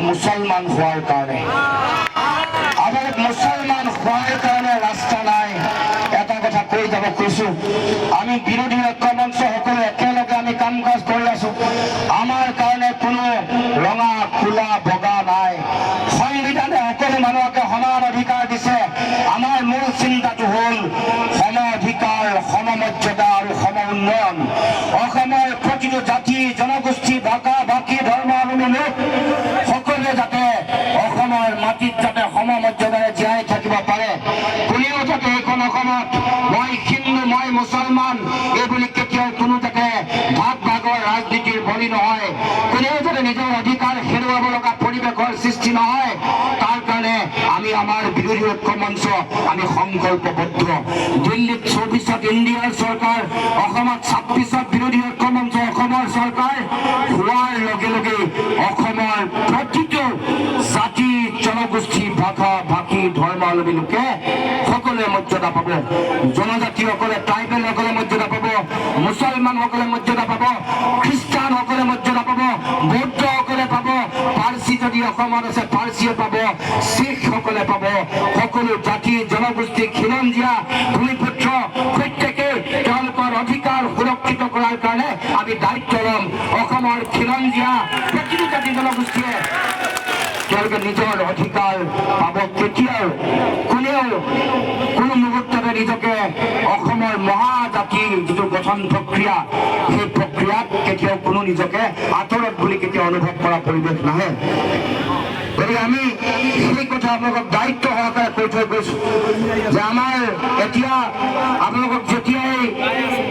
মুছলমান হোৱাৰ কাৰণে। আপোনালোক মুছলমান হোৱাৰ কাৰণে ৰাস্তা নাই। এটা কথা কৈ যাব কৈছো, আমি বিৰোধী ঐক্য মঞ্চ সকলো একেলগে আমি কাম কাজ কৰি আছো। আমাৰ কাৰণে কোনো ৰঙা কোলা বগা নাই। সংবিধানে সকলো মানুহকে সমান অধিকাৰ দিছে। আমাৰ মূল চিন্তাটো হ'ল সম অধিকাৰ, সম মৰ্যাদা আৰু সম উন্নয়ন। অসমৰ প্ৰতিটো জাতি জনগোষ্ঠী ভাষা ভাষী ধৰ্মাৱলম্বী লোক সকলোৱে যাতে অসমৰ মাটিত যাতে সম মৰ্যাদাৰে জীয়াই থাকিব পাৰে। কোনেও যাতে এইখন অসমত মই হিন্দু মই মুছলমান এইবুলি কেতিয়াও কোনো যাতে ভাগ ভাগৰ ৰাজনীতিৰ বলি নহয়। কোনেও যাতে নিজৰ অধিকাৰ হেৰুৱাব লগা পৰিৱেশৰ সৃষ্টি নহয়, তাৰ কাৰণে আমি আমাৰ বিৰোধী ঐক্য মঞ্চ আমি সংকল্পবদ্ধ। দিল্লীত 24ত ইণ্ডিয়াৰ চৰকাৰ, অসমত 26ত বিৰোধী ঐক্য মঞ্চ অসমৰ চৰকাৰ হোৱাৰ লগে লগে অসমৰ প্ৰতিটো জাতি জনগোষ্ঠী ভাষা ভাষী ধৰ্মাৱলম্বী লোকে সকলোৱে মৰ্যাদা পাব। জনজাতিসকলে ট্ৰাইবেলসকলে মৰ্যাদা পাব, মুছলমানসকলে মৰ্যাদা পাব, খ্ৰীষ্টানসকলে মৰ্যাদা পাব, বৌদ্ধসকলে পাব, পাৰ্চী যদি অসমত আছে পাৰ্চীয়ে পাব, শিখসকলে পাব। সকলো জাতি জনগোষ্ঠী খিলঞ্জীয়া ভূমিপুত্ৰ প্ৰত্যেকে তেওঁলোকৰ অধিকাৰ সুৰক্ষিত কৰাৰ কাৰণে আমি দায়িত্ব ল'ম। অসমৰ খিলঞ্জীয়া প্ৰতিটো জাতি জনগোষ্ঠীয়ে তেওঁলোকে নিজৰ অধিকাৰ পাব। কেতিয়াও কোনেও কোনো মুহূৰ্ততে নিজকে অসমৰ মহাজাতিৰ যিটো গঠন প্ৰক্ৰিয়া, সেই প্ৰক্ৰিয়াত কেতিয়াও কোনো নিজকে আঁতৰত বুলি কেতিয়াও অনুভৱ কৰা পৰিৱেশ নাহে। গতিকে আমি সেই কথা আপোনালোকক দায়িত্ব সহকাৰে কৈ থৈ গৈছো যে আমাৰ এতিয়া আপোনালোকক যেতিয়াই